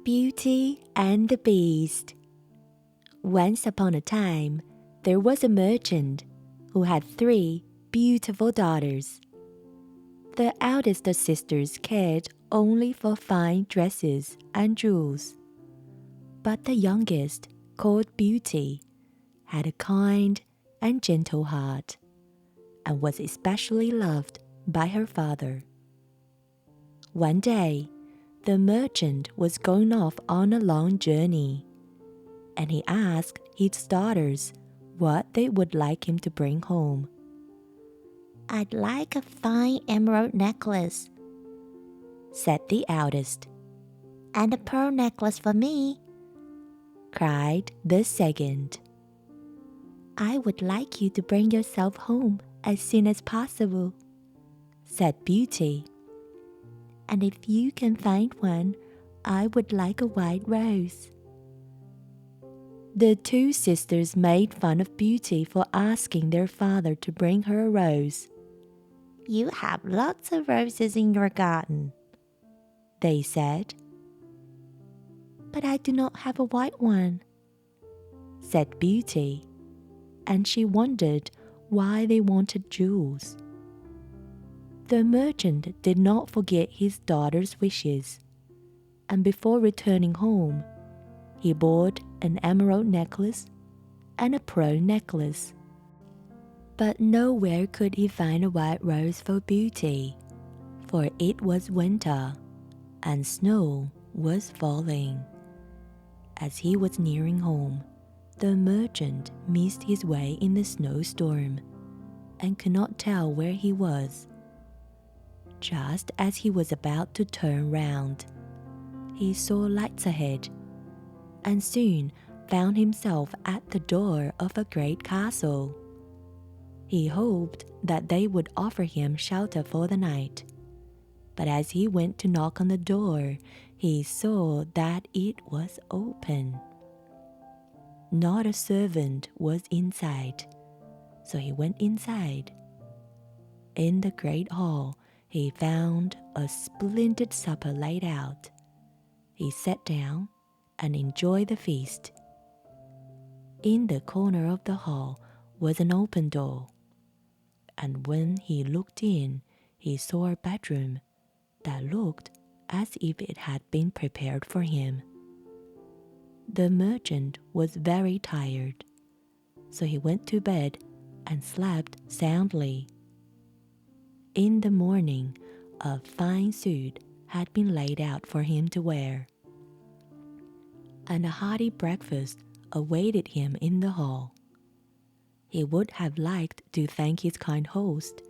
Beauty and the Beast. Once upon a time, there was a merchant who had 3 beautiful daughters. The eldest sisters cared only for fine dresses and jewels. But the youngest, called Beauty, had a kind and gentle heart and was especially loved by her father. One day, the merchant was going off on a long journey, and he asked his daughters what they would like him to bring home. "I'd like a fine emerald necklace," said the eldest. "and a pearl necklace for me," cried the second. "I would like you to bring yourself home as soon as possible," said Beauty. "and if you can find one, I would like a white rose." The 2 sisters made fun of Beauty for asking their father to bring her a rose. "You have lots of roses in your garden," they said. "But I do not have a white one," said Beauty, and she wondered why they wanted jewels. The merchant did not forget his daughter's wishes, and before returning home, he bought an emerald necklace and a pearl necklace. But nowhere could he find a white rose for Beauty, for it was winter and snow was falling. As he was nearing home, the merchant missed his way in the snowstorm and could not tell where he was. Just as he was about to turn round, he saw lights ahead and soon found himself at the door of a great castle. He hoped that they would offer him shelter for the night, but as he went to knock on the door, he saw that it was open. Not a servant was inside, so he went inside. In the great hall, he found a splendid supper laid out. He sat down and enjoyed the feast. In the corner of the hall was an open door, and when he looked in, he saw a bedroom that looked as if it had been prepared for him. The merchant was very tired, so he went to bed and slept soundly. In the morning, a fine suit had been laid out for him to wear, and a hearty breakfast awaited him in the hall. He would have liked to thank his kind host,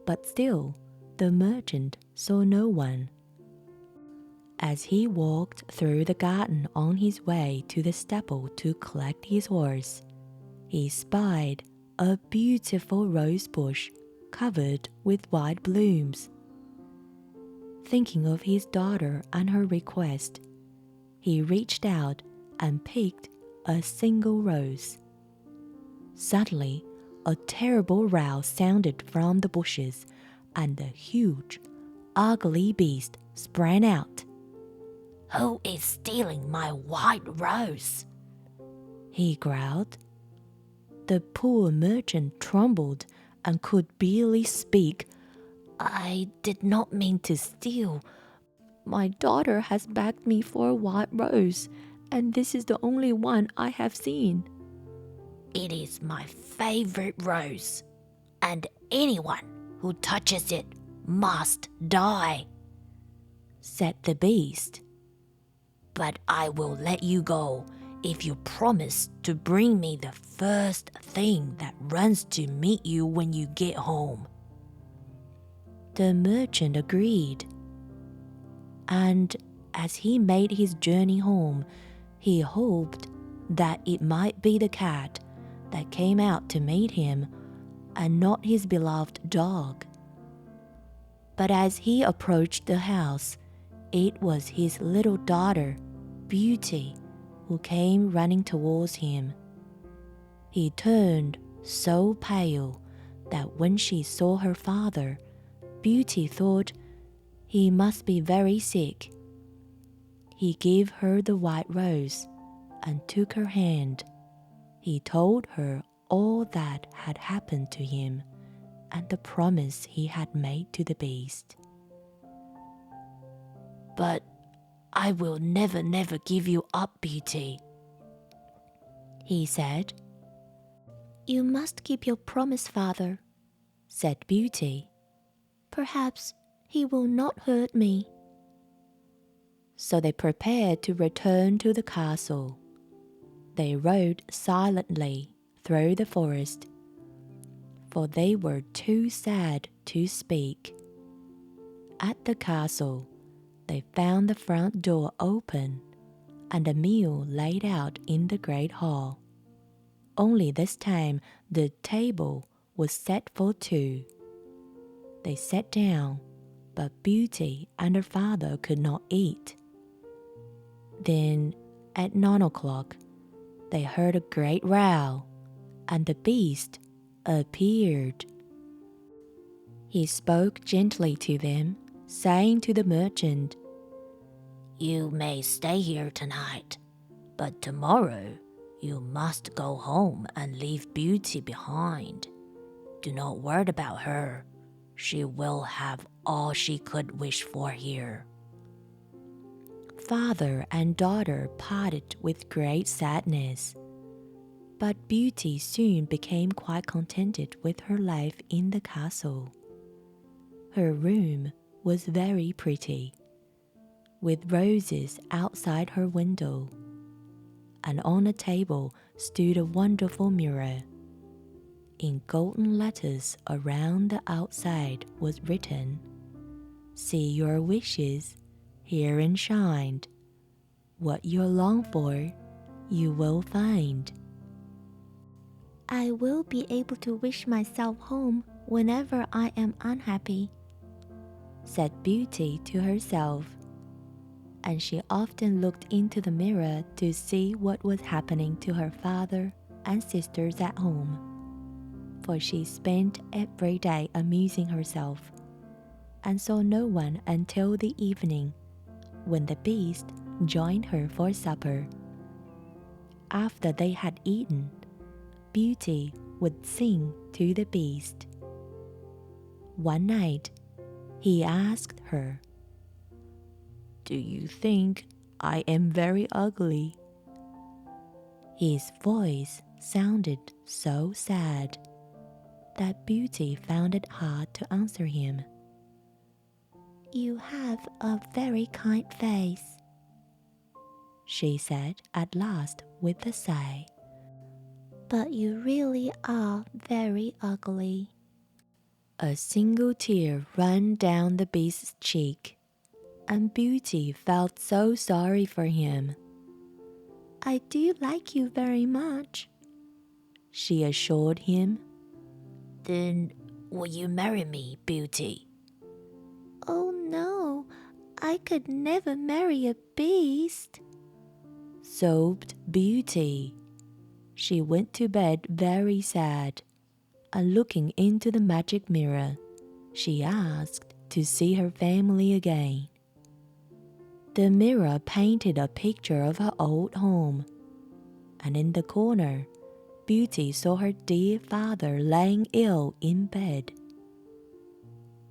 but still the merchant saw no one. As he walked through the garden on his way to the stable to collect his horse, he spied a beautiful rose bush covered with white blooms. Thinking of his daughter and her request, he reached out and picked a single rose. Suddenly, a terrible row sounded from the bushes, and a huge, ugly beast sprang out. "Who is stealing my white rose?" he growled. The poor merchant trembled and could barely speak. "I did not mean to steal. My daughter has begged me for a white rose, and this is the only one I have seen." It is my favorite rose, and anyone who touches it must die," said the beast. "But I will let you go if you promise to bring me the first thing that runs to meet you when you get home." The merchant agreed, and as he made his journey home, he hoped that it might be the cat that came out to meet him and not his beloved dog. But as he approached the house, it was his little daughter, Beauty, who came running towards him. He turned so pale that when she saw her father, Beauty thought he must be very sick. he gave her the white rose and took her hand. He told her all that had happened to him and the promise he had made to the beast. But I will never, never give you up, Beauty, he said. You must keep your promise, father, said Beauty. Perhaps he will not hurt me. So they prepared to return to the castle. They rode silently through the forest, for they were too sad to speak. At the castle, they found the front door open and a meal laid out in the great hall. Only this time the table was set for two. They sat down, but Beauty and her father could not eat. Then, at 9 o'clock, they heard a great row, and the beast appeared. He spoke gently to them, saying to the merchant, You may stay here tonight, but tomorrow you must go home and leave Beauty behind. Do not worry about her. She will have all she could wish for here. Father and daughter parted with great sadness, but Beauty soon became quite contented with her life in the castle. Her room was very pretty, with roses outside her window, and on a table stood a wonderful mirror. In golden letters around the outside was written, See your wishes, here enshrined. What you long for, you will find. I will be able to wish myself home whenever I am unhappy, said Beauty to herself, and she often looked into the mirror to see what was happening to her father and sisters at home, for she spent every day amusing herself, and saw no one until the evening, when the beast joined her for supper. After they had eaten, Beauty would sing to the beast. One night, he asked her, Do you think I am very ugly? His voice sounded so sad that Beauty found it hard to answer him. You have a very kind face, she said at last with a sigh. But you really are very ugly. A single tear ran down the beast's cheek, and Beauty felt so sorry for him. I do like you very much, she assured him. Then will you marry me, Beauty? Oh no, I could never marry a beast, sobbed Beauty. She went to bed very sad, and looking into the magic mirror, she asked to see her family again. The mirror painted a picture of her old home, and in the corner, Beauty saw her dear father lying ill in bed.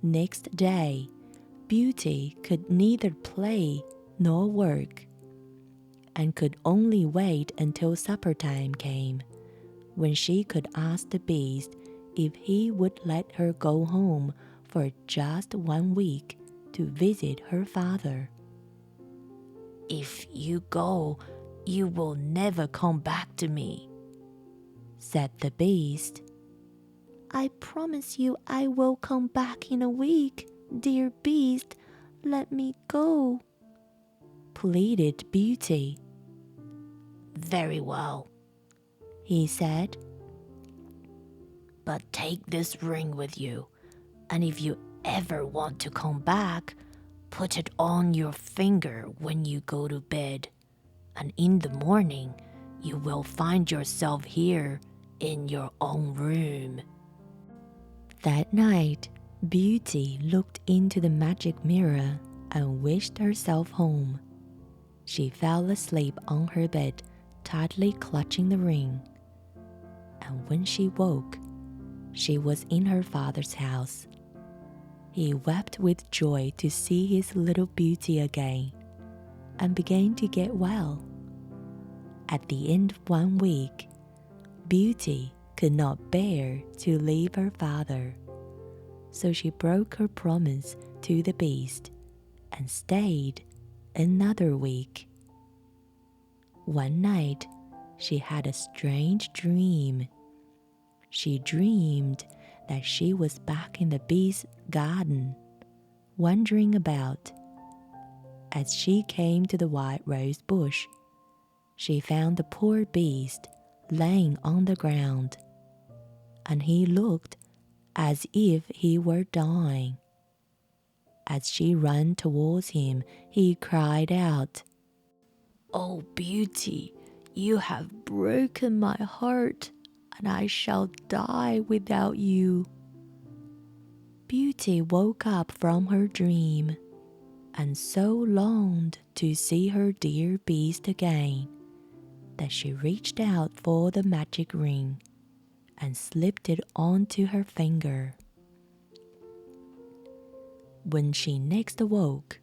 Next day, Beauty could neither play nor work, and could only wait until supper time came, when she could ask the beast if he would let her go home for just 1 week to visit her father. If you go, you will never come back to me, said the beast. I promise you I will come back in a week, dear beast. Let me go, pleaded Beauty. Very well, he said. But take this ring with you, and if you ever want to come back, put it on your finger when you go to bed, and in the morning you will find yourself here in your own room. That night, Beauty looked into the magic mirror and wished herself home. She fell asleep on her bed, tightly clutching the ring. And when she woke, she was in her father's house. He wept with joy to see his little Beauty again and began to get well. At the end of 1 week, Beauty could not bear to leave her father, so she broke her promise to the Beast and stayed another week. One night, she had a strange dream. She dreamed that she was back in the Beast's garden, wandering about. As she came to the white rose bush, she found the poor Beast lying on the ground, and he looked as if he were dying. As she ran towards him, he cried out, "Oh, Beauty, you have broken my heart, and I shall die without you." Beauty woke up from her dream and so longed to see her dear Beast again that she reached out for the magic ring and slipped it onto her finger. When she next awoke,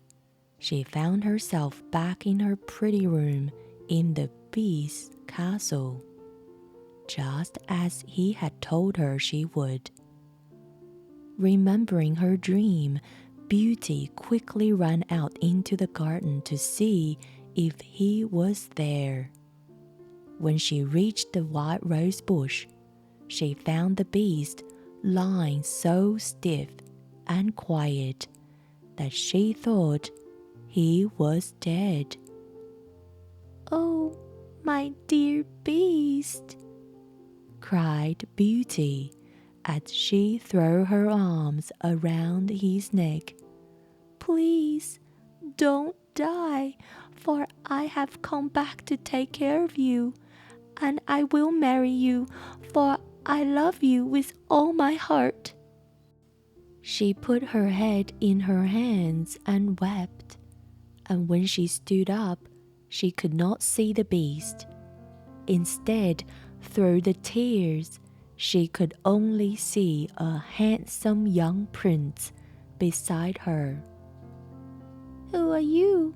she found herself back in her pretty room in the Beast's castle, just as he had told her she would. Remembering her dream, Beauty quickly ran out into the garden to see if he was there. When she reached the white rose bush, she found the Beast lying so stiff and quiet that she thought he was dead. "Oh, my dear Beast," cried Beauty as she threw her arms around his neck. "please don't die, for I have come back to take care of you, and I will marry you, for I love you with all my heart." She put her head in her hands and wept, and when she stood up, she could not see the Beast. Instead, through the tears, she could only see a handsome young prince beside her. "Who are you?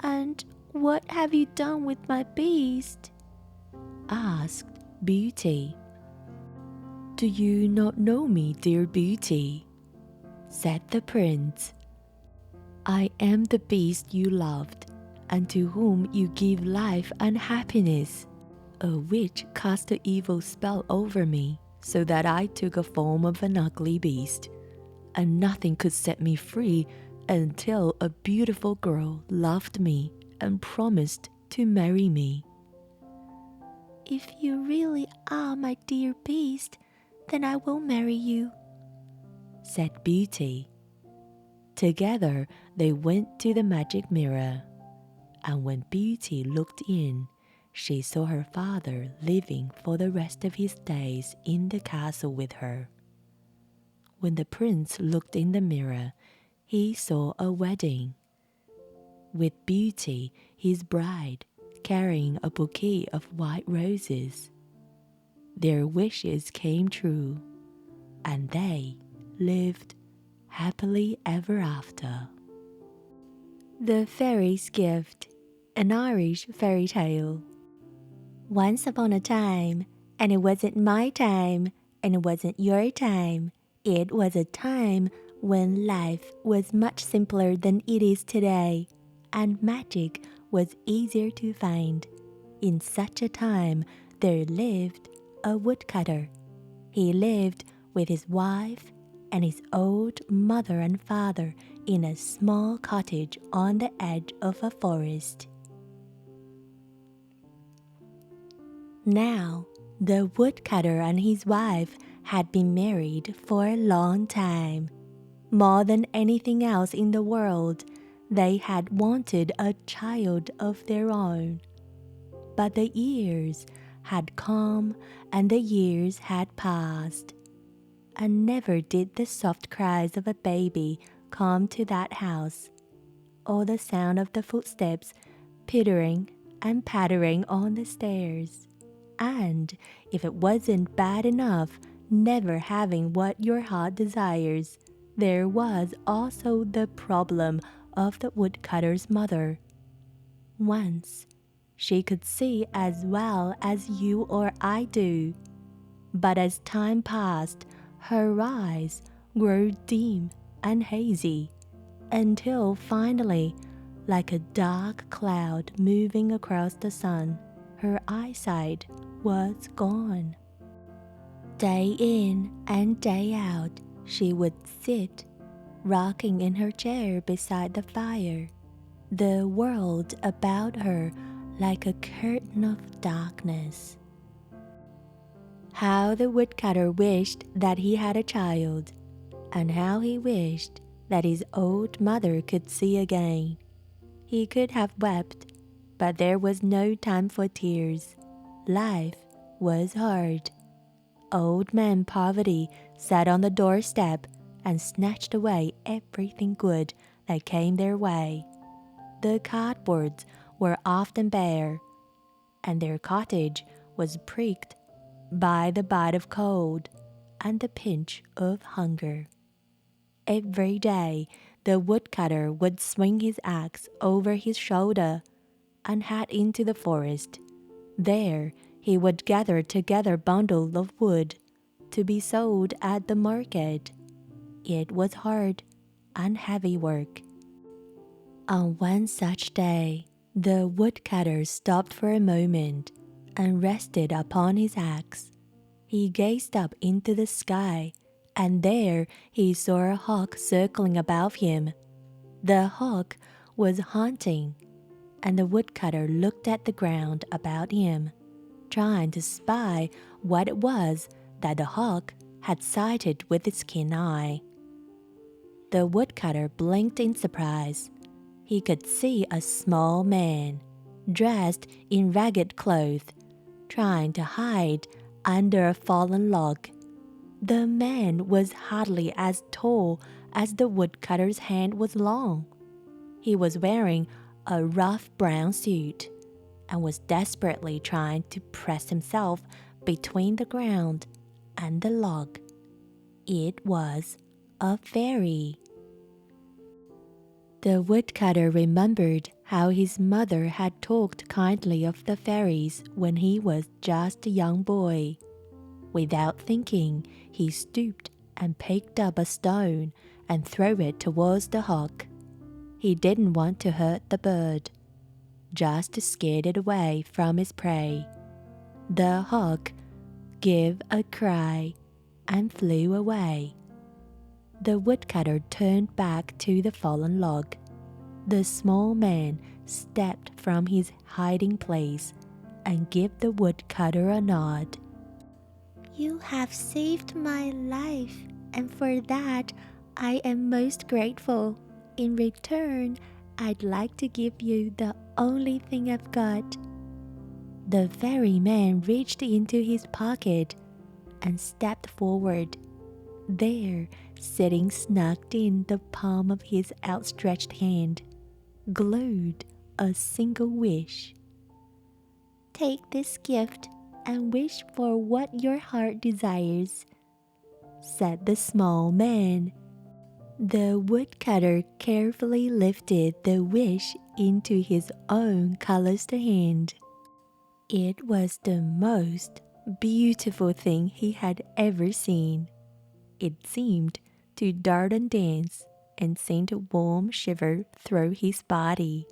And what have you done with my Beast?" asked Beauty. Do you not know me, dear Beauty? Said the prince. I am the Beast you loved, and to whom you give life and happiness. A witch cast an evil spell over me, so that I took a form of an ugly beast, and nothing could set me free until a beautiful girl loved me and promised to marry me. "If you really are my dear Beast, then I will marry you," said Beauty. Together they went to the magic mirror, and when Beauty looked in, she saw her father living for the rest of his days in the castle with her. When the prince looked in the mirror, he saw a wedding, with Beauty, his bride, carrying a bouquet of white roses. Their wishes came true, and they lived happily ever after. The Fairy's Gift, an Irish fairy tale. Once upon a time, and it wasn't my time, and it wasn't your time. It was a time when life was much simpler than it is today, and magic was easier to find. In such a time, there lived a woodcutter. He lived with his wife and his old mother and father in a small cottage on the edge of a forest. Now, the woodcutter and his wife had been married for a long time. More than anything else in the world, they had wanted a child of their own. But the years had come and the years had passed, and never did the soft cries of a baby come to that house, or the sound of the footsteps pittering and pattering on the stairs. And if it wasn't bad enough never having what your heart desires, there was also the problem of the woodcutter's mother. Once, she could see as well as you or I do, but as time passed, her eyes grew dim and hazy, until finally, like a dark cloud moving across the sun, her eyesight was gone. Day in and day out, she would sit, rocking in her chair beside the fire, the world about her like a curtain of darkness. How the woodcutter wished that he had a child, and how he wished that his old mother could see again. He could have wept, but there was no time for tears. Life was hard. Old Man Poverty sat on the doorstep and snatched away everything good that came their way. The cardboards were often bare, and their cottage was pricked by the bite of cold and the pinch of hunger. Every day, the woodcutter would swing his axe over his shoulder and head into the forest. There, he would gather together bundles of wood to be sold at the market. It was hard and heavy work. On one such day, the woodcutter stopped for a moment and rested upon his axe. He gazed up into the sky, and there he saw a hawk circling above him. The hawk was hunting, and the woodcutter looked at the ground about him, trying to spy what it was that the hawk had sighted with its keen eye. The woodcutter blinked in surprise. He could see a small man, dressed in ragged clothes, trying to hide under a fallen log. The man was hardly as tall as the woodcutter's hand was long. He was wearing a rough brown suit and was desperately trying to press himself between the ground and the log. It was a fairy. The woodcutter remembered how his mother had talked kindly of the fairies when he was just a young boy. Without thinking, he stooped and picked up a stone and threw it towards the hawk. He didn't want to hurt the bird, just to scare it away from its prey. The hawk gave a cry and flew away. The woodcutter turned back to the fallen log. The small man stepped from his hiding place and gave the woodcutter a nod. "You have saved my life, and for that I am most grateful. In return, I'd like to give you the only thing I've got." The fairy man reached into his pocket and stepped forward. There, sitting snugged in the palm of his outstretched hand, glowed a single wish. "Take this gift and wish for what your heart desires," said the small man. The woodcutter carefully lifted the wish into his own calloused hand. It was the most beautiful thing he had ever seen. It seemed to dart and dance and sent a warm shiver through his body.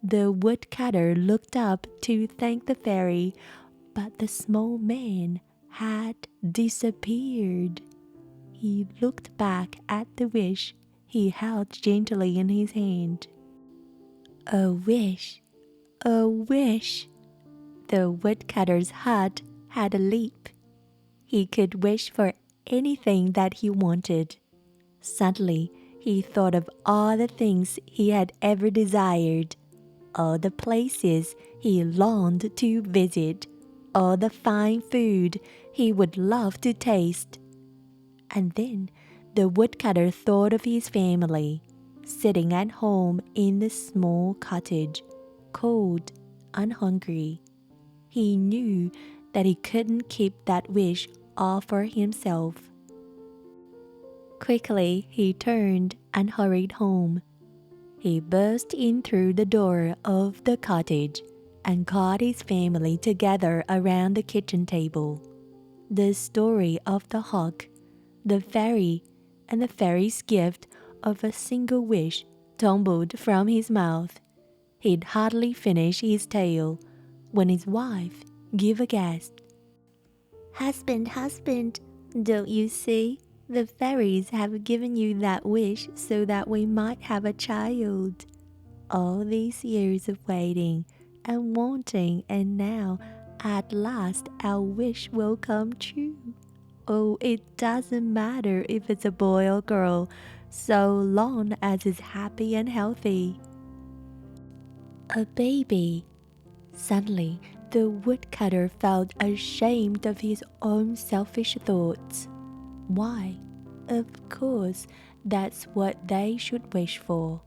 The woodcutter looked up to thank the fairy, but the small man had disappeared. He looked back at the wish he held gently in his hand. A wish, a wish. The woodcutter's heart had a leap. He could wish for anything that he wanted. Suddenly, he thought of all the things he had ever desired, all the places he longed to visit, all the fine food he would love to taste. And then the woodcutter thought of his family, sitting at home in the small cottage, cold and hungry. He knew that he couldn't keep that wish all for himself. Quickly, he turned and hurried home. He burst in through the door of the cottage and caught his family together around the kitchen table. The story of the hawk, the fairy, and the fairy's gift of a single wish tumbled from his mouth. He'd hardly finished his tale when his wife gave a gasp. Husband, don't you see? The fairies have given you that wish so that we might have a child. All these years of waiting and wanting, and now, at last, our wish will come true. Oh, it doesn't matter if it's a boy or girl, so long as it's happy and healthy. A baby. Suddenly, the woodcutter felt ashamed of his own selfish thoughts. Why? Of course, that's what they should wish for.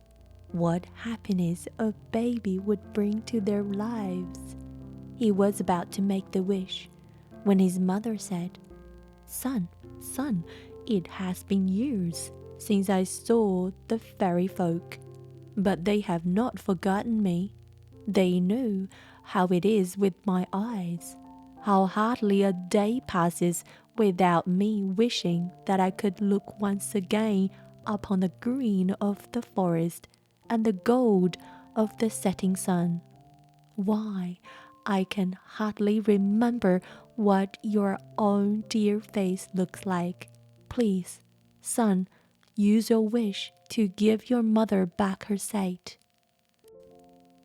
What happiness a baby would bring to their lives. He was about to make the wish when his mother said, Son, it has been years since I saw the fairy folk, but they have not forgotten me. They know how it is with my eyes, how hardly a day passes without me wishing that I could look once again upon the green of the forest and the gold of the setting sun. Why, I can hardly remember what your own dear face looks like. Please, son, use your wish to give your mother back her sight.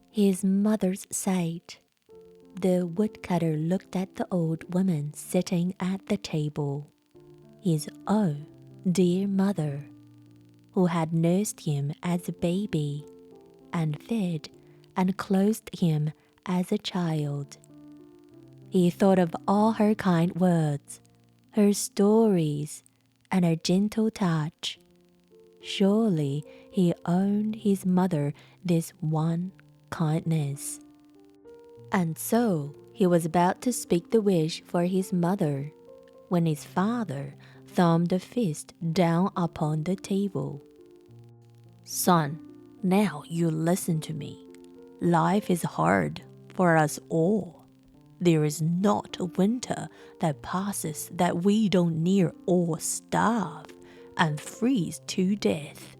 His mother's sight. The woodcutter looked at the old woman sitting at the table. His own dear mother, who had nursed him as a baby and fed and clothed him as a child. He thought of all her kind words, her stories, and her gentle touch. Surely he owed his mother this one kindness. And so he was about to speak the wish for his mother when his father thumbed a fist down upon the table. Son, now you listen to me. Life is hard for us all. There is not a winter that passes that we don't near all starve and freeze to death.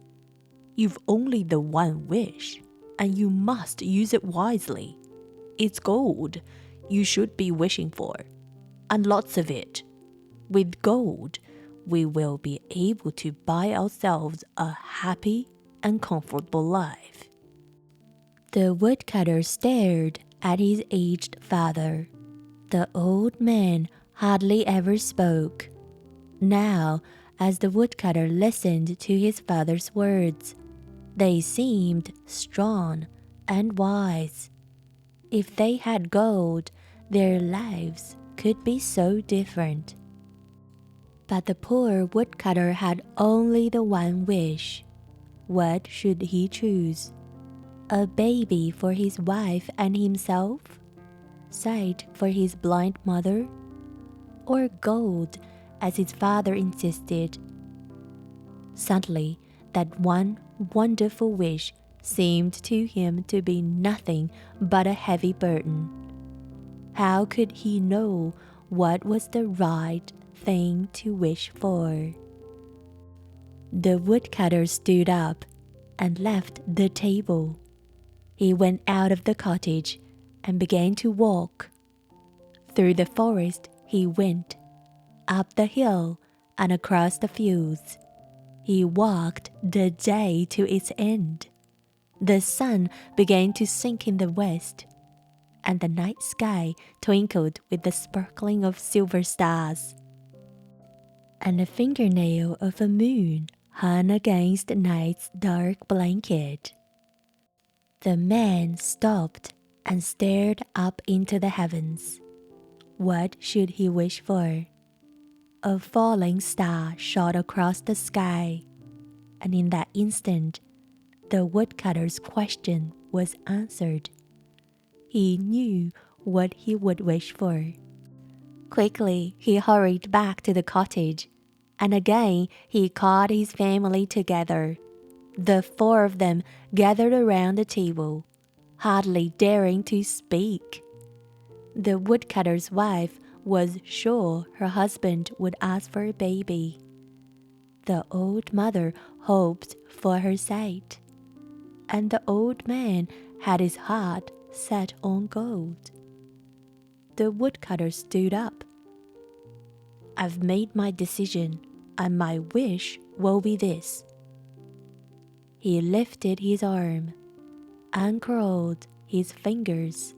You've only the one wish, and you must use it wisely. It's gold you should be wishing for, and lots of it. With gold, we will be able to buy ourselves a happy and comfortable life. The woodcutter stared at his aged father. The old man hardly ever spoke. Now, as the woodcutter listened to his father's words, they seemed strong and wise. If they had gold, their lives could be so different. But the poor woodcutter had only the one wish. What should he choose? A baby for his wife and himself? Sight for his blind mother? Or gold, as his father insisted? Suddenly, that one wonderful wish seemed to him to be nothing but a heavy burden. How could he know what was the right thing to wish for? The woodcutter stood up and left the table. He went out of the cottage and began to walk. Through the forest he went, up the hill and across the fields. He walked the day to its end. The sun began to sink in the west, and the night sky twinkled with the sparkling of silver stars. And the fingernail of a moon hung against night's dark blanket. The man stopped and stared up into the heavens. What should he wish for? A falling star shot across the sky, and in that instant, the woodcutter's question was answered. he knew what he would wish for. Quickly, he hurried back to the cottage, and again he called his family together. The four of them gathered around the table, hardly daring to speak. The woodcutter's wife was sure her husband would ask for a baby. The old mother hoped for her sight, and the old man had his heart set on gold. The woodcutter stood up. "I've made my decision, and my wish will be this." He lifted his arm, uncurled his fingers,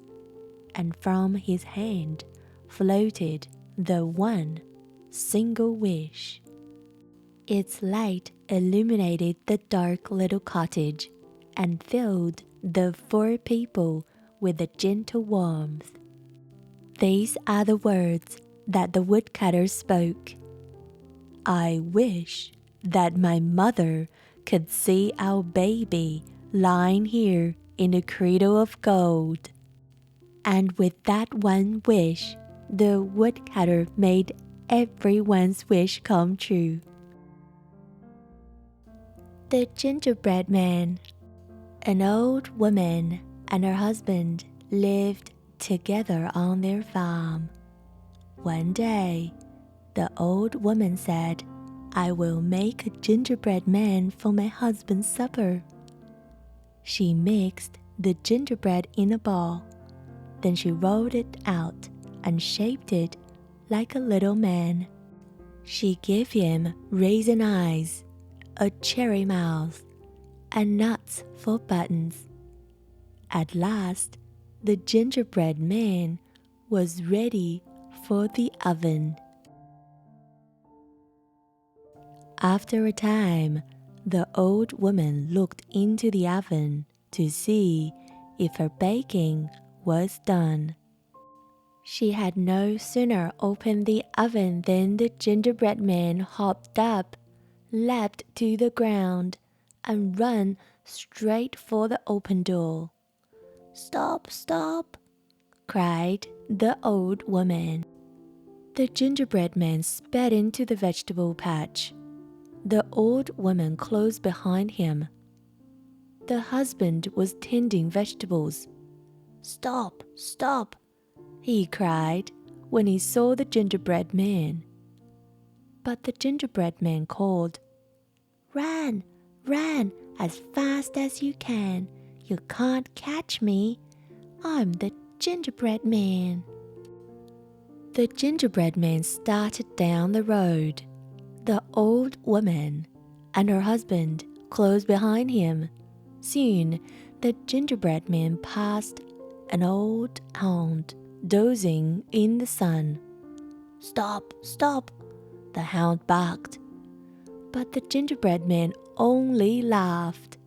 and from his hand floated the one single wish. Its light illuminated the dark little cottage and filled the four people with a gentle warmth. These are the words that the woodcutter spoke. "I wish that my mother could see our baby lying here in a cradle of gold." And with that one wish, the woodcutter made everyone's wish come true. The Gingerbread Man. An old woman and her husband lived together on their farm. One day, the old woman said, "I will make a gingerbread man for my husband's supper." She mixed the gingerbread in a ball. Then she rolled it out and shaped it like a little man. She gave him raisin eyes, a cherry mouth, and nuts for buttons. At last, the gingerbread man was ready for the oven. After a time, the old woman looked into the oven to see if her baking was done. She had no sooner opened the oven than the gingerbread man hopped up, leapt to the ground, and ran straight for the open door. "Stop, stop!" cried the old woman. The gingerbread man sped into the vegetable patch. The old woman closed behind him. The husband was tending vegetables. "Stop, stop!" he cried when he saw the gingerbread man. But the gingerbread man called, "Run, run as fast as you can. You can't catch me. I'm the gingerbread man." The gingerbread man started down the road. The old woman and her husband close behind him. Soon, the gingerbread man passed an old hound dozing in the sun. "Stop, stop!" the hound barked. But the gingerbread man only laughed.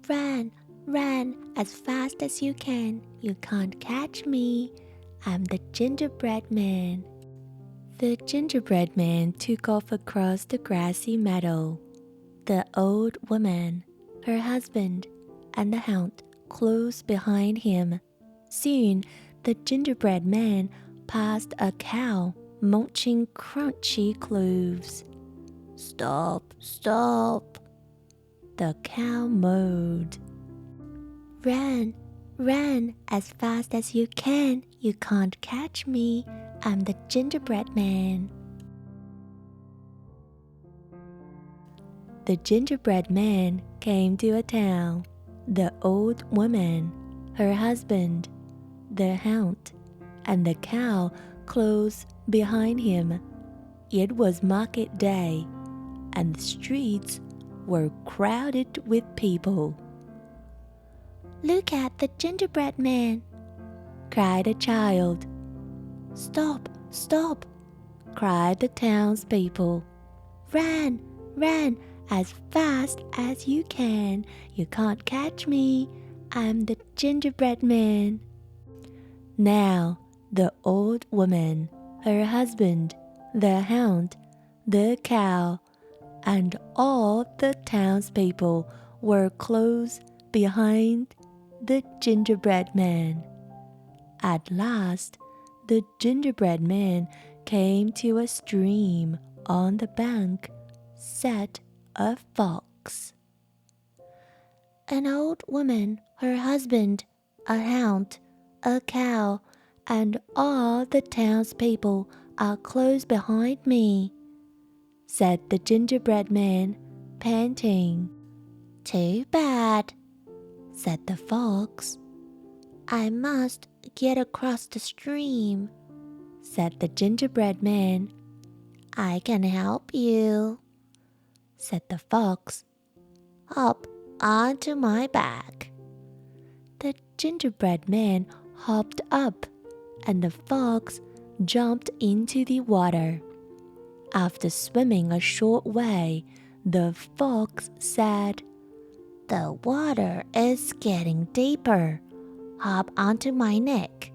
"Run, run as fast as you can. You can't catch me. I'm the gingerbread man." The gingerbread man took off across the grassy meadow. The old woman, her husband, and the hound close behind him. Soon, the gingerbread man passed a cow munching crunchy cloves. "Stop, stop!" the cow moaned. "Run, run as fast as you can. You can't catch me. I'm the gingerbread man." The gingerbread man came to a town. The old woman, her husband, the hound, and the cow close behind him. It was market day, and the streets were crowded with people. "Look at the gingerbread man!" cried a child. "Stop, stop!" cried the townspeople. "Run, run as fast as you can. You can't catch me. I'm the gingerbread man." Now, the old woman, her husband, the hound, the cow, and all the townspeople were close behind the gingerbread man. At last, the gingerbread man came to a stream. On the bank sat a fox. An old woman, her husband, a hound, a cow, and all the townspeople are close behind me, said the gingerbread man, panting. Too bad, said the fox. I must get across the stream, said the gingerbread man. I can help you, said the fox. Hop onto my back. The gingerbread man hopped up, and the fox jumped into the water. After swimming a short way, the fox said, The water is getting deeper. Hop onto my neck.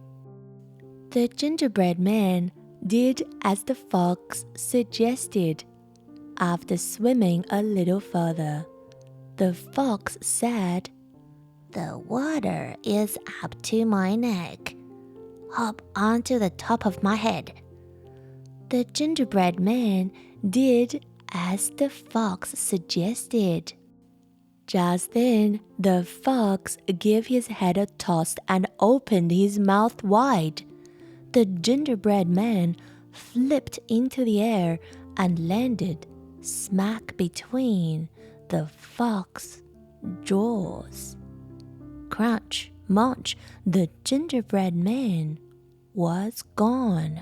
The gingerbread man did as the fox suggested. After swimming a little further, the fox said, The water is up to my neck. Hop onto the top of my head. The gingerbread man did as the fox suggested. Just then, the fox gave his head a toss and opened his mouth wide. The gingerbread man flipped into the air and landed smack between the fox's jaws. Crunch, munch, the gingerbread man was gone.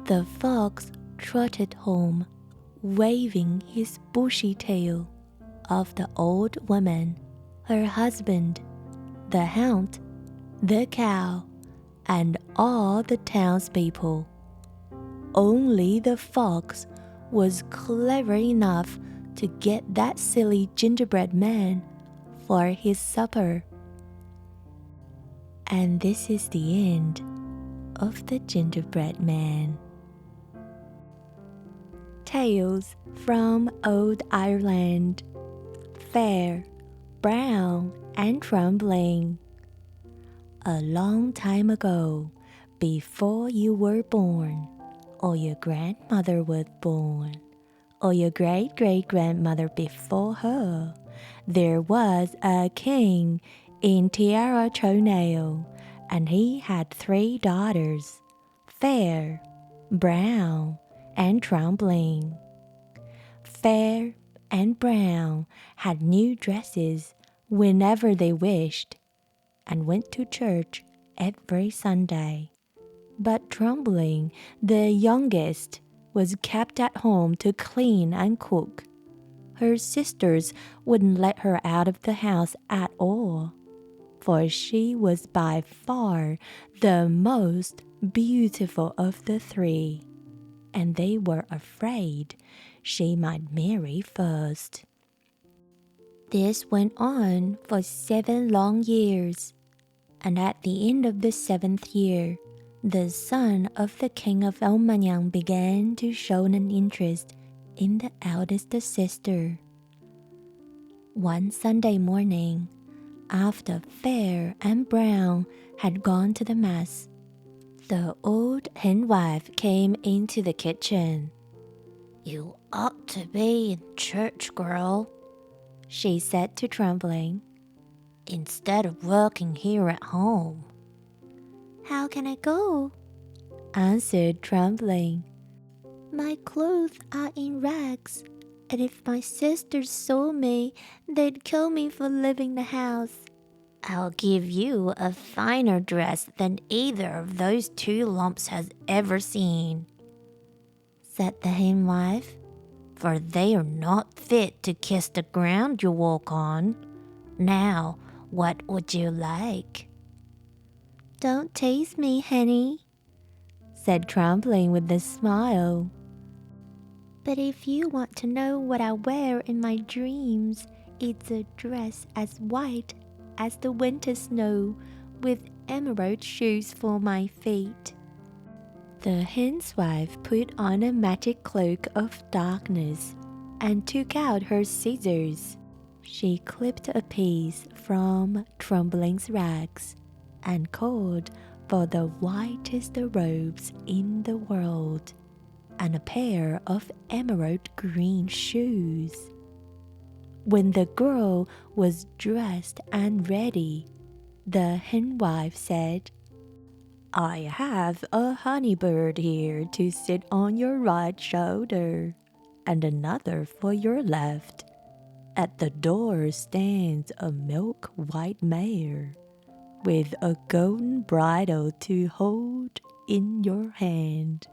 The fox trotted home, waving his bushy tail. Of the old woman, her husband, the hound, the cow, and all the townspeople. Only the fox was clever enough to get that silly gingerbread man for his supper. And this is the end of the gingerbread man. Tales from Old Ireland. Fair, brown, and trembling. A long time ago, before you were born, or your grandmother was born, or your great-great-grandmother before her, there was a king in Tiara Toenail, and he had 3 daughters, Fair, Brown, and Trembling. Fair and Brown had new dresses whenever they wished, and went to church every Sunday. But Trembling, the youngest, was kept at home to clean and cook. Her sisters wouldn't let her out of the house at all, for she was by far the most beautiful of the 3, and they were afraid she might marry first. This went on for 7 long years, and at the end of the 7th year, the son of the king of Elmanyang began to show an interest in the eldest sister. One Sunday morning, after Fair and Brown had gone to the mass, the old henwife came into the kitchen. You ought to be in church, girl, she said to Trembling, instead of working here at home. How can I go? Answered Trembling. My clothes are in rags, and if my sisters saw me, they'd kill me for leaving the house. I'll give you a finer dress than either of those 2 lumps has ever seen, said the henwife, for they are not fit to kiss the ground you walk on. Now, what would you like? Don't tease me, Henny, said Trembling with a smile. But if you want to know what I wear in my dreams, it's a dress as white as the winter snow, with emerald shoes for my feet. The hen's wife put on a magic cloak of darkness and took out her scissors. She clipped a piece from Trembling's rags and called for the whitest robes in the world and a pair of emerald green shoes. When the girl was dressed and ready, the henwife said, I have a honey bird here to sit on your right shoulder, and another for your left. At the door stands a milk white mare, with a golden bridle to hold in your hand,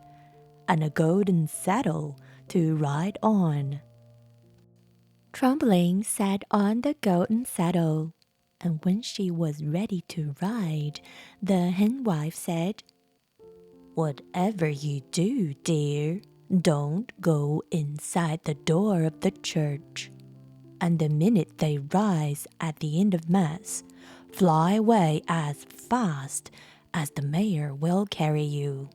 and a golden saddle to ride on. Trembling sat on the golden saddle, and when she was ready to ride, the henwife said, Whatever you do, dear, don't go inside the door of the church. And the minute they rise at the end of Mass, fly away as fast as the mare will carry you.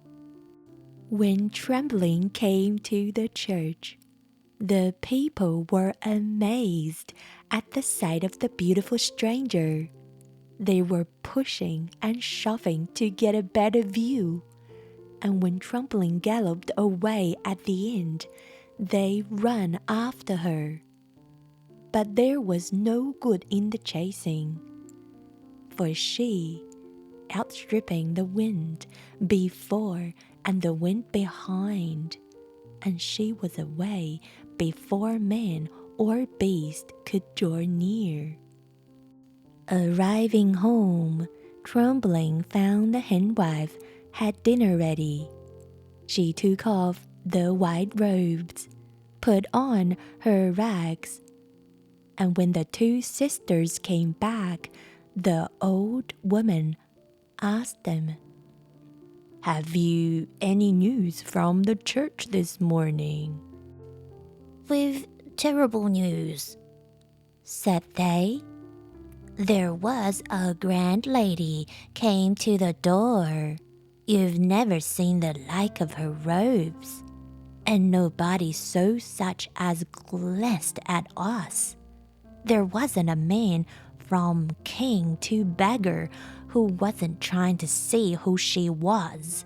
When Trembling came to the church, the people were amazed at the sight of the beautiful stranger. They were pushing and shoving to get a better view, and when Trembling galloped away at the end, they ran after her. But there was no good in the chasing, for she, outstripping the wind before and the wind behind, and she was away before man or beast could draw near. Arriving home, Trembling found the henwife had dinner ready. She took off the white robes, put on her rags, and when the two sisters came back, the old woman asked them, Have you any news from the church this morning? We've terrible news, Said they. There was a grand lady came to the door. You've never seen the like of her robes, and nobody so such as glanced at us. There wasn't a man from king to beggar who wasn't trying to see who she was.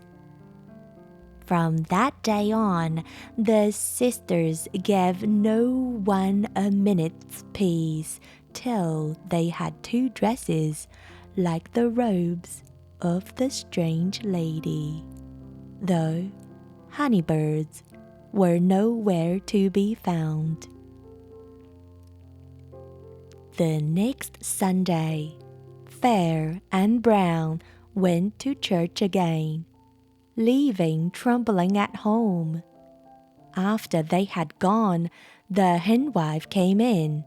From that day on, the sisters gave no one a minute's peace till they had two dresses like the robes of the strange lady, though honeybirds were nowhere to be found. The next Sunday, Fair and Brown went to church again, leaving Trembling at home. After they had gone, the henwife came in.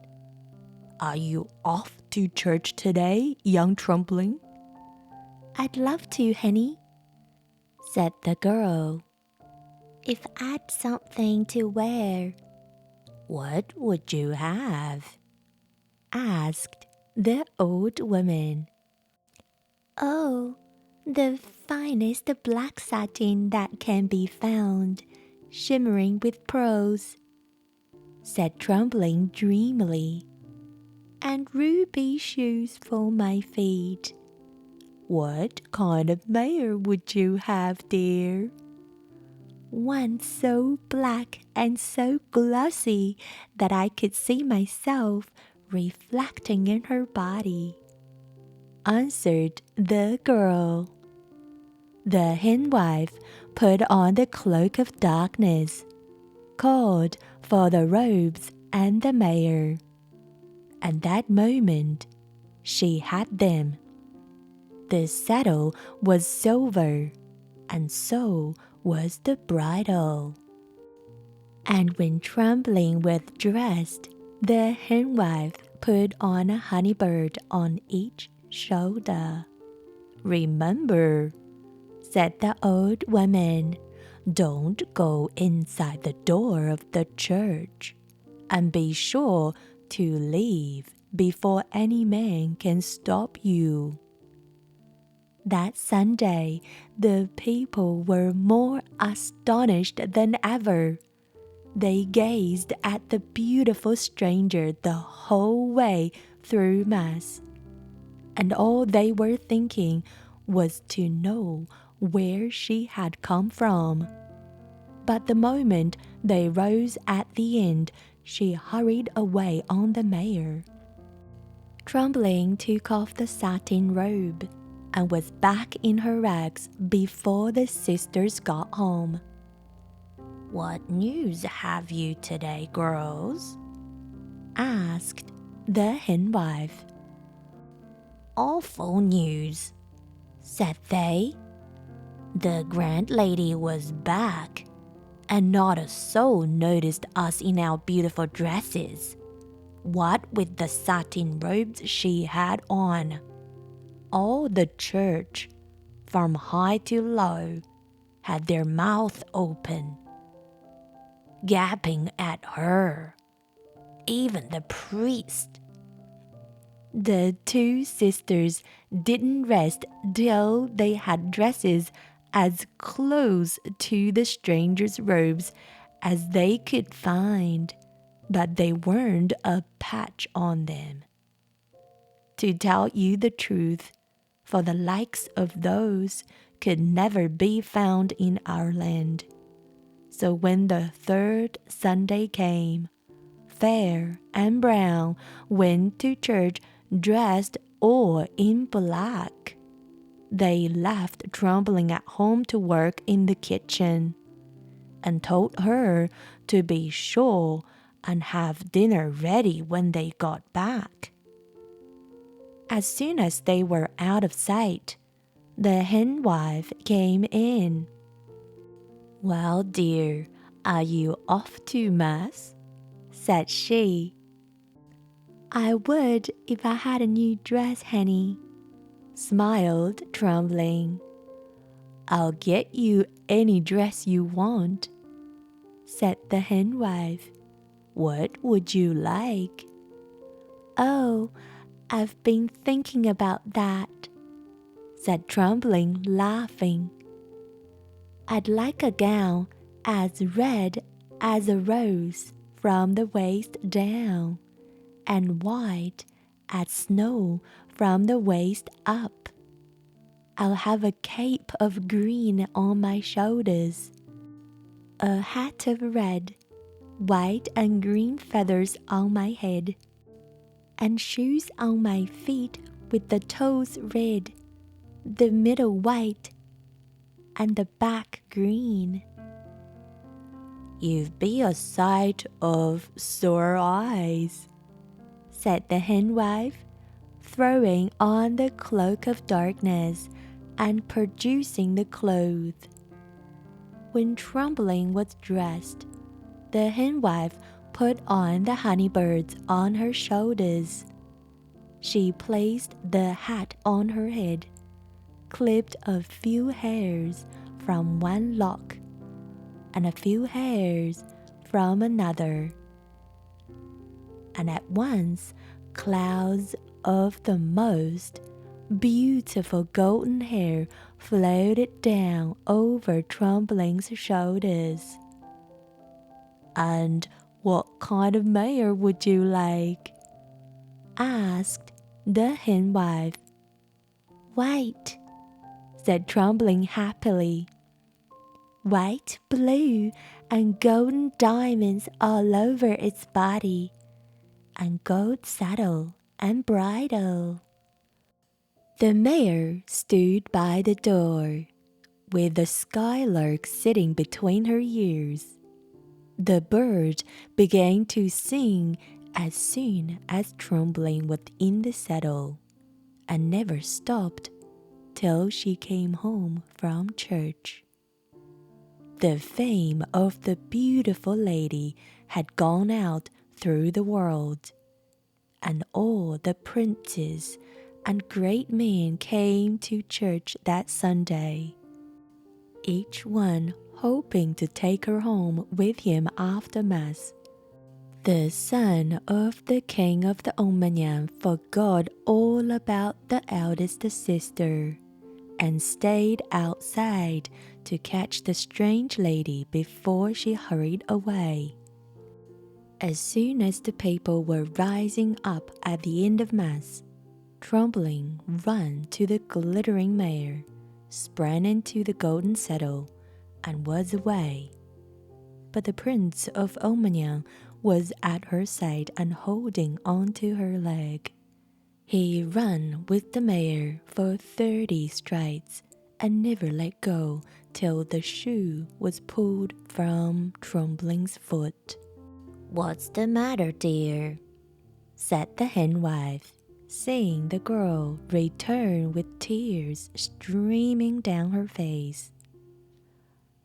Are you off to church today, young Trembling? I'd love to, Henny, said the girl, if I'd something to wear. What would you have? Asked the old woman. Oh, the finest black satin that can be found, shimmering with pearls, said Trembling dreamily, and ruby shoes for my feet. What kind of mare would you have, dear? One so black and so glossy that I could see myself reflecting in her body, answered the girl. The henwife put on the cloak of darkness, called for the robes and the mare, and that moment she had them. The saddle was silver, and so was the bridle. And when Trembling was dressed, the henwife put on a honey bird on each shoulder. Remember, said the old woman, don't go inside the door of the church, and be sure to leave before any man can stop you. That Sunday, the people were more astonished than ever. They gazed at the beautiful stranger the whole way through Mass, and all they were thinking was to know where she had come from. But the moment they rose at the end, she hurried away on the mare. Trembling took off the satin robe and was back in her rags before the sisters got home. "What news have you today, girls?" asked the henwife. "Awful news," said they. "The grand lady was back, and not a soul noticed us in our beautiful dresses. What with the satin robes she had on, all the church, from high to low, had their mouth open, gaping at her. Even the priest." The two sisters didn't rest till they had dresses as close to the stranger's robes as they could find, but they weren't a patch on them. To tell you the truth, for the likes of those could never be found in our land. So when the third Sunday came, Fair and Brown went to church dressed all in black. They left Trembling at home to work in the kitchen, and told her to be sure and have dinner ready when they got back. As soon as they were out of sight, the henwife came in. "Well, dear, are you off to Mass?" said she. "I would if I had a new dress, Henny," smiled Trembling. "I'll get you any dress you want," said the henwife. "What would you like?" "Oh, I've been thinking about that," said Trembling, laughing. "I'd like a gown as red as a rose from the waist down, and white as snow from the waist up. I'll have a cape of green on my shoulders, a hat of red, white and green feathers on my head, and shoes on my feet with the toes red, the middle white, and the back green." "You've be a sight of sore eyes," said the henwife, throwing on the cloak of darkness and producing the clothes. When Trembling was dressed, the henwife put on the honeybirds on her shoulders. She placed the hat on her head, clipped a few hairs from one lock, and a few hairs from another, and at once clouds of the most beautiful golden hair floated down over Trembling's shoulders. "And what kind of mare would you like?" asked the henwife. "White," said Trembling happily. "White, blue, and golden diamonds all over its body, and gold saddle and bridle." The mare stood by the door, with the skylark sitting between her ears. The bird began to sing as soon as Trembling was in the saddle, and never stopped till she came home from church. The fame of the beautiful lady had gone out through the world, and all the princes and great men came to church that Sunday, each one hoping to take her home with him after Mass. The son of the king of the Omanyam forgot all about the eldest sister, and stayed outside to catch the strange lady before she hurried away. As soon as the people were rising up at the end of Mass, Trembling ran to the glittering mare, sprang into the golden saddle, and was away. But the Prince of Omanyang was at her side and holding on to her leg. He ran with the mare for 30 strides and never let go till the shoe was pulled from Trembling's foot. What's the matter, dear? Said the henwife, seeing the girl return with tears streaming down her face.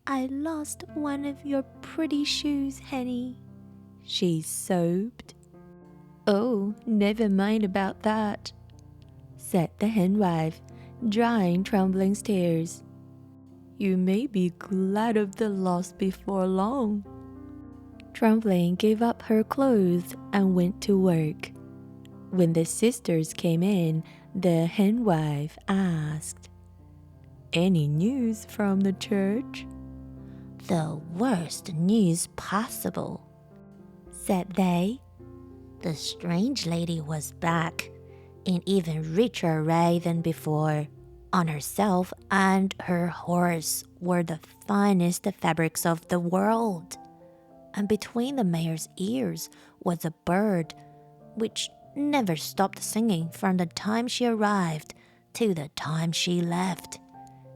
I lost one of your pretty shoes, Henny, she sobbed. Oh, never mind about that, said the henwife, drying Trembling's tears. You may be glad of the loss before long. Trembling gave up her clothes and went to work. When the sisters came in, the henwife asked, Any news from the church? The worst news possible, said they. The strange lady was back, in even richer array than before. On herself and her horse were the finest fabrics of the world, and between the mare's ears was a bird which never stopped singing from the time she arrived to the time she left.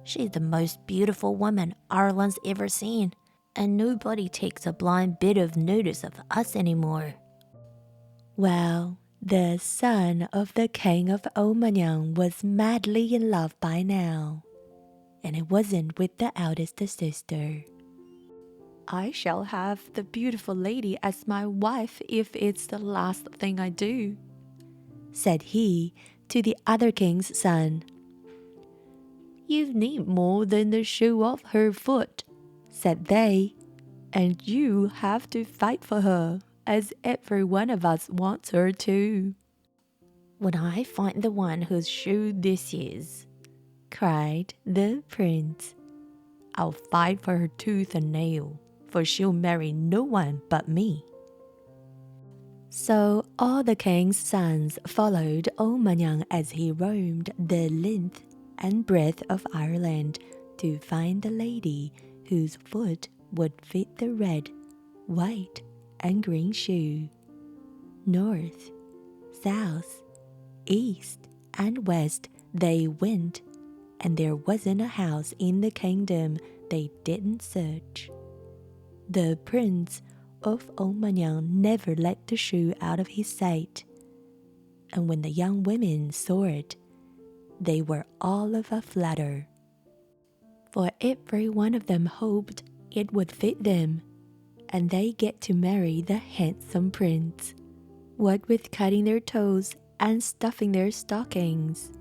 She's the most beautiful woman Ireland's ever seen, and nobody takes a blind bit of notice of us anymore. Well, the son of the King of Omanyang was madly in love by now, and it wasn't with the eldest sister. I shall have the beautiful lady as my wife if it's the last thing I do, said he to the other king's son. You need more than the shoe off her foot, said they, and you have to fight for her, as every one of us wants her to. When I find the one whose shoe this is, cried the prince, I'll fight for her tooth and nail, for she'll marry no one but me. So all the king's sons followed Omanyang as he roamed the length and breadth of Ireland to find the lady whose foot would fit the red, white, and green shoe. North, south, east, and west they went, and there wasn't a house in the kingdom they didn't search. The Prince of Omanyang never let the shoe out of his sight, and when the young women saw it, they were all of a flutter, for every one of them hoped it would fit them, and they get to marry the handsome prince, what with cutting their toes and stuffing their stockings.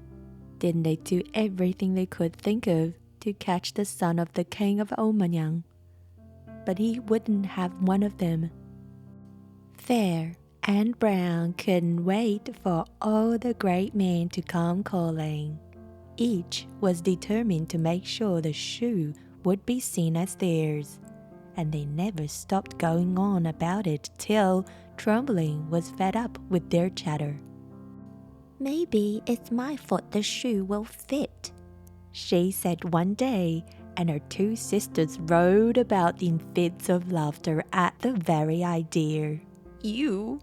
Didn't they do everything they could think of to catch the son of the King of Omanyang? But he wouldn't have one of them. Fair and Brown couldn't wait for all the great men to come calling. Each was determined to make sure the shoe would be seen as theirs, and they never stopped going on about it till Trembling was fed up with their chatter. Maybe it's my foot the shoe will fit, she said one day, and her two sisters rolled about in fits of laughter at the very idea. You,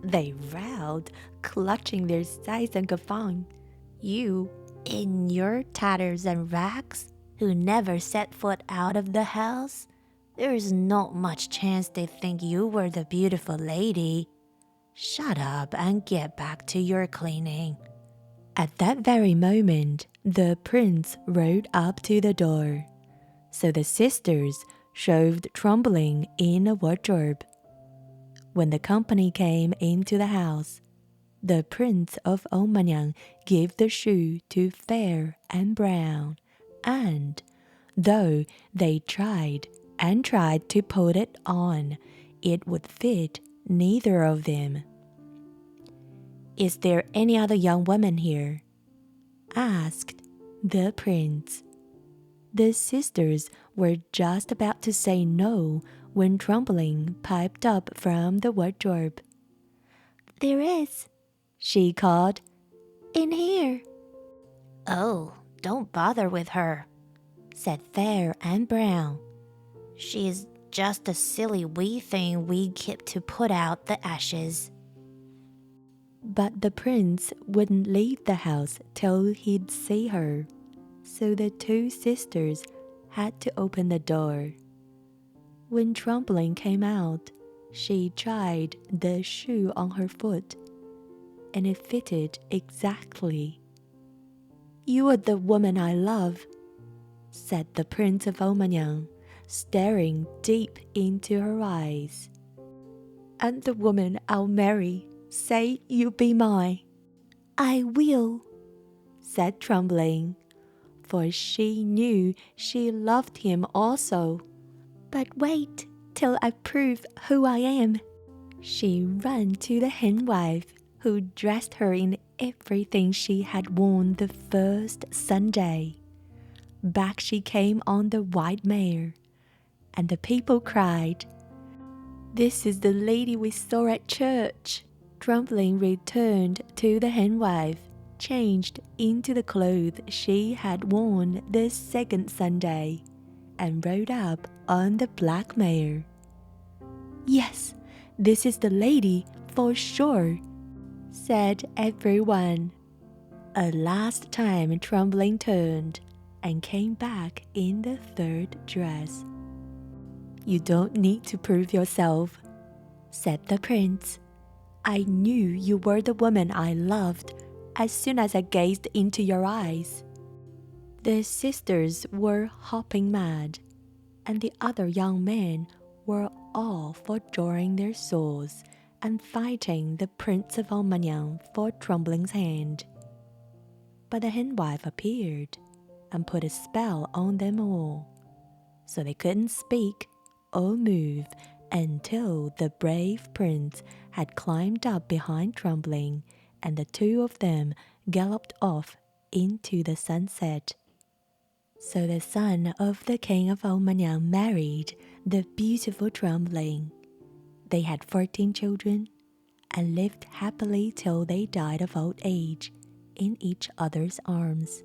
they growled, clutching their sides and guffawing. You, in your tatters and rags, who never set foot out of the house, there is not much chance they think you were the beautiful lady. Shut up and get back to your cleaning. At that very moment, the prince rode up to the door. So the sisters shoved Trembling in a wardrobe. When the company came into the house, the Prince of Omanyang gave the shoe to Fair and Brown, and, though they tried and tried to put it on, it would fit neither of them. Is there any other young woman here? Asked the prince. The sisters were just about to say no when Trembling piped up from the wardrobe. There is, she called. In here, Oh, don't bother with her, said Fair and Brown. she's just a silly wee thing we keep to put out the ashes. But the prince wouldn't leave the house till he'd see her, so the two sisters had to open the door. When Trembling came out, she tried the shoe on her foot, and it fitted exactly. You are the woman I love, said the Prince of Omanyang, staring deep into her eyes. And the woman I'll marry. Say you be mine. I will, said Trembling, for she knew she loved him also. But wait till I prove who I am. She ran to the henwife, who dressed her in everything she had worn the first Sunday. Back she came on the white mare, and the people cried, This is the lady we saw at church. Trembling returned to the henwife, changed into the clothes she had worn the second Sunday, and rode up on the black mare. Yes, this is the lady for sure, said everyone. A last time Trembling turned and came back in the third dress. You don't need to prove yourself, said the prince. I knew you were the woman I loved as soon as I gazed into your eyes. The sisters were hopping mad, and the other young men were all for drawing their swords and fighting the Prince of Omanyang for Trembling's hand. But the henwife appeared and put a spell on them all, so they couldn't speak or move until the brave prince had climbed up behind Trembling, and the two of them galloped off into the sunset. So the son of the king of Omanyang married the beautiful Trembling. They had 14 children and lived happily till they died of old age in each other's arms.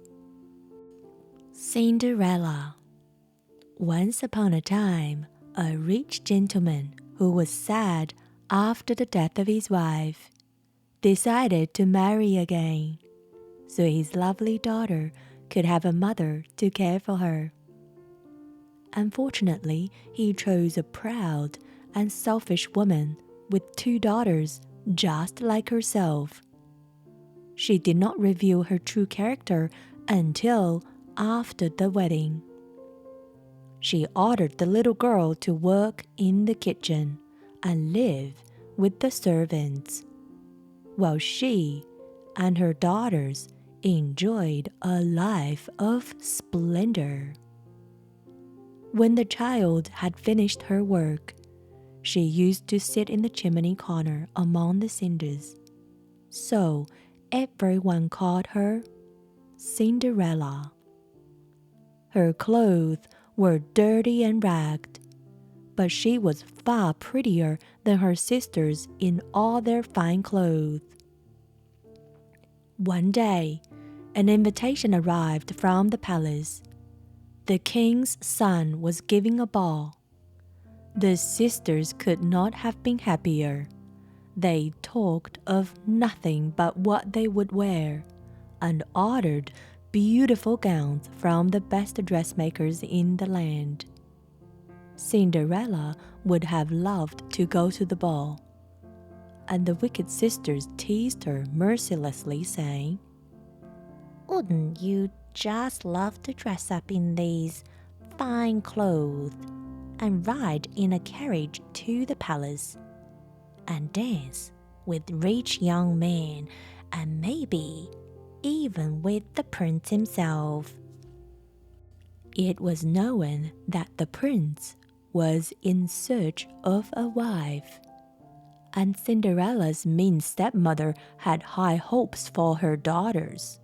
Cinderella. Once upon a time, a rich gentleman who was sad after the death of his wife decided to marry again, so his lovely daughter could have a mother to care for her. Unfortunately, he chose a proud and selfish woman with 2 daughters just like herself. She did not reveal her true character until after the wedding. She ordered the little girl to work in the kitchen and live with the servants, while she and her daughters enjoyed a life of splendor. When the child had finished her work, she used to sit in the chimney corner among the cinders, so everyone called her Cinderella. Her clothes were dirty and ragged, but she was far prettier than her sisters in all their fine clothes. One day, an invitation arrived from the palace. The king's son was giving a ball. The sisters could not have been happier. They talked of nothing but what they would wear, and ordered beautiful gowns from the best dressmakers in the land. Cinderella would have loved to go to the ball, and the wicked sisters teased her mercilessly, saying, Wouldn't you just love to dress up in these fine clothes and ride in a carriage to the palace and dance with rich young men and maybe even with the prince himself? It was known that the prince was in search of a wife, and Cinderella's mean stepmother had high hopes for her daughters.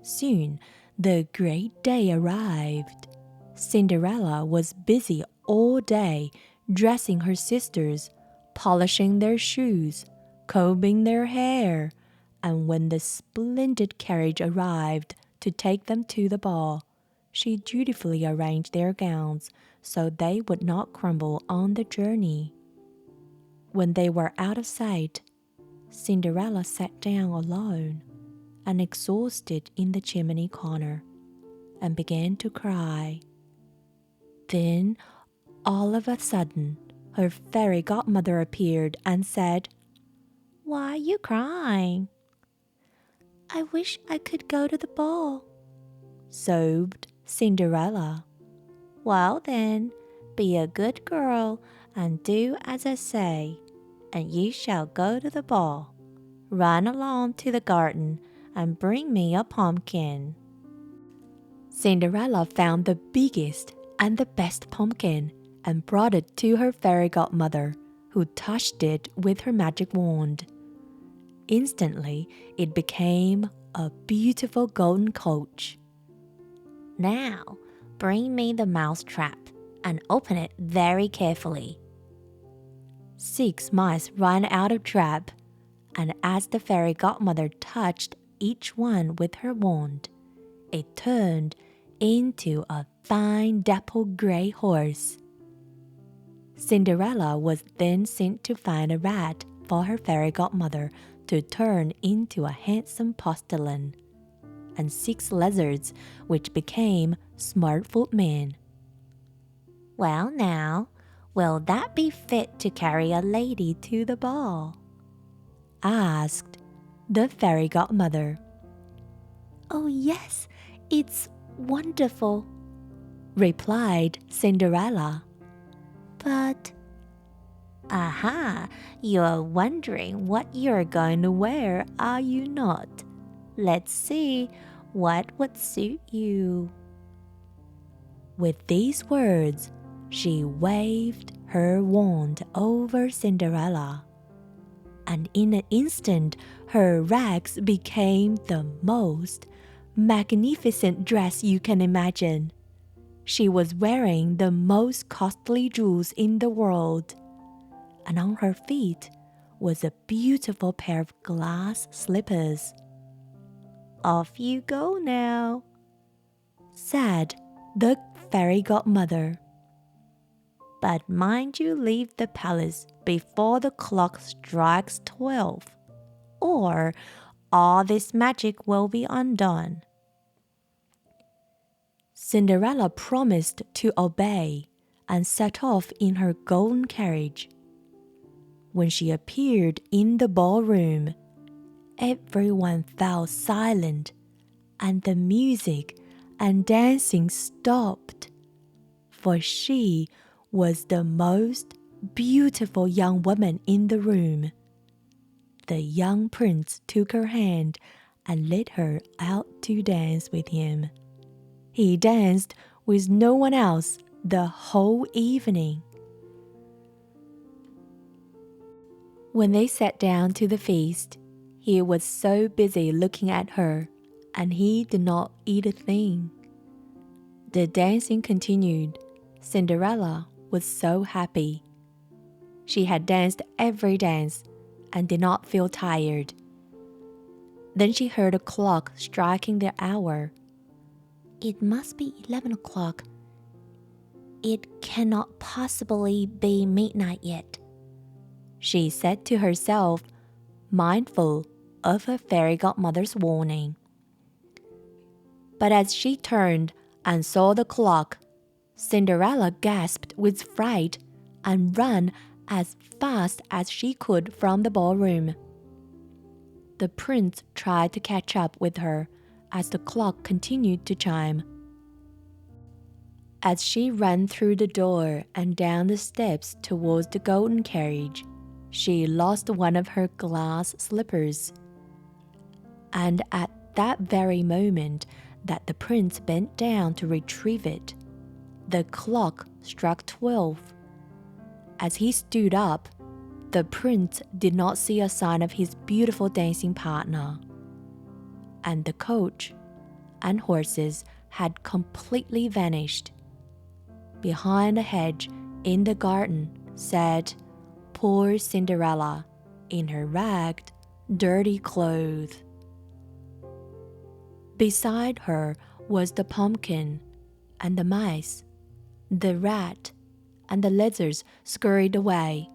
Soon the great day arrived. Cinderella was busy all day dressing her sisters, polishing their shoes, combing their hair, and when the splendid carriage arrived to take them to the ball, she dutifully arranged their gowns so they would not crumble on the journey. When they were out of sight, Cinderella sat down alone and exhausted in the chimney corner and began to cry. Then, all of a sudden, her fairy godmother appeared and said, "Why are you crying?" "I wish I could go to the ball," sobbed Cinderella. "Well then, be a good girl and do as I say, and you shall go to the ball. Run along to the garden and bring me a pumpkin." Cinderella found the biggest and the best pumpkin and brought it to her fairy godmother, who touched it with her magic wand. Instantly, it became a beautiful golden coach. "Now, bring me the mouse trap and open it very carefully." 6 mice ran out of trap, and as the fairy godmother touched each one with her wand, it turned into a fine dapple gray horse. Cinderella was then sent to find a rat for her fairy godmother to turn into a handsome postillion, and 6 lizards, which became smart footmen. "Well now, will that be fit to carry a lady to the ball?" asked the fairy godmother. "Oh yes, it's wonderful," replied Cinderella. "But..." "Aha, you're wondering what you're going to wear, are you not? Let's see what would suit you." With these words, she waved her wand over Cinderella, and in an instant her rags became the most magnificent dress you can imagine. She was wearing the most costly jewels in the world, and on her feet was a beautiful pair of glass slippers. "Off you go now," said the fairy godmother. "But mind you leave the palace before the clock strikes 12, or all this magic will be undone." Cinderella promised to obey and set off in her golden carriage. When she appeared in the ballroom, everyone fell silent, and the music and dancing stopped, for she was the most beautiful young woman in the room. The young prince took her hand and led her out to dance with him. He danced with no one else the whole evening. When they sat down to the feast, he was so busy looking at her, and he did not eat a thing. The dancing continued. Cinderella was so happy. She had danced every dance and did not feel tired. Then she heard a clock striking the hour. "It must be 11 o'clock. It cannot possibly be midnight yet," she said to herself, mindful of her fairy godmother's warning. But as she turned and saw the clock, Cinderella gasped with fright and ran as fast as she could from the ballroom. The prince tried to catch up with her as the clock continued to chime. As she ran through the door and down the steps towards the golden carriage, she lost one of her glass slippers. And at that very moment that the prince bent down to retrieve it, the clock struck 12. As he stood up, the prince did not see a sign of his beautiful dancing partner, and the coach and horses had completely vanished. Behind a hedge in the garden sat poor Cinderella in her ragged, dirty clothes. Beside her was the pumpkin and the mice. The rat and the lizards scurried away.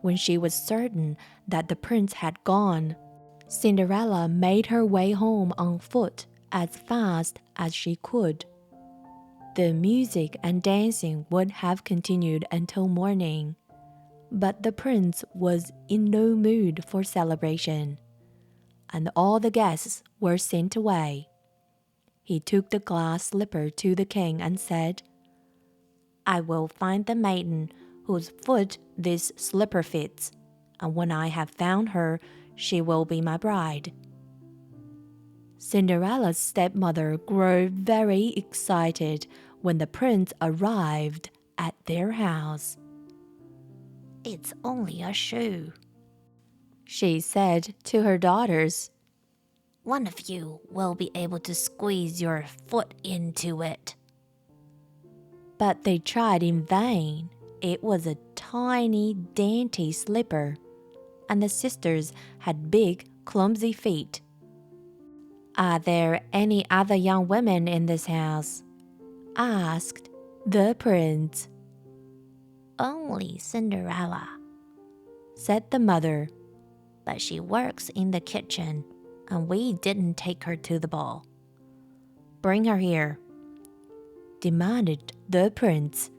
When she was certain that the prince had gone, Cinderella made her way home on foot as fast as she could. The music and dancing would have continued until morning, but the prince was in no mood for celebration, and all the guests were sent away. He took the glass slipper to the king and said, "I will find the maiden whose foot this slipper fits, and when I have found her, she will be my bride." Cinderella's stepmother grew very excited when the prince arrived at their house. "It's only a shoe," she said to her daughters. "One of you will be able to squeeze your foot into it." But they tried in vain. It was a tiny, dainty slipper, and the sisters had big, clumsy feet. "Are there any other young women in this house?" asked the prince. "Only Cinderella," said the mother. "but she works in the kitchen, and we didn't take her to the ball." "Bring her here," demanded the prince.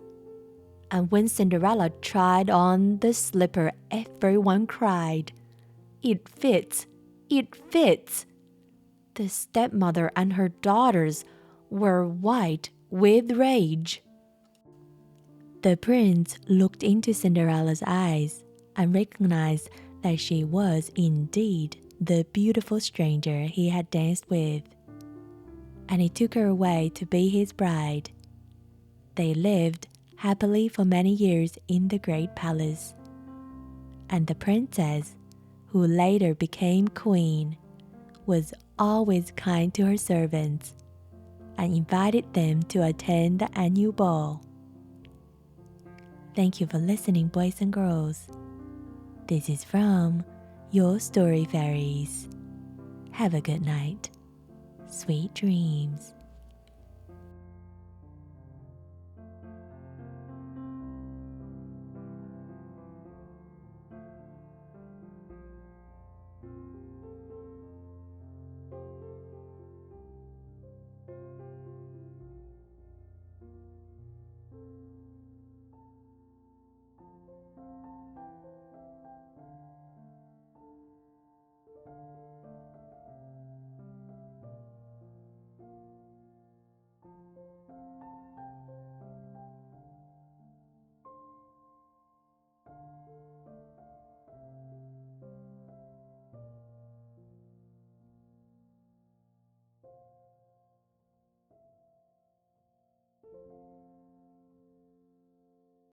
And when Cinderella tried on the slipper, everyone cried, "It fits! It fits!" The stepmother and her daughters were white with rage. The prince looked into Cinderella's eyes and recognized that she was indeed the beautiful stranger he had danced with, and he took her away to be his bride. They lived happily for many years in the great palace, and the princess, who later became queen, was always kind to her servants and invited them to attend the annual ball. Thank you for listening, boys and girls. This is from Your Story Fairies. Have a good night. Sweet dreams.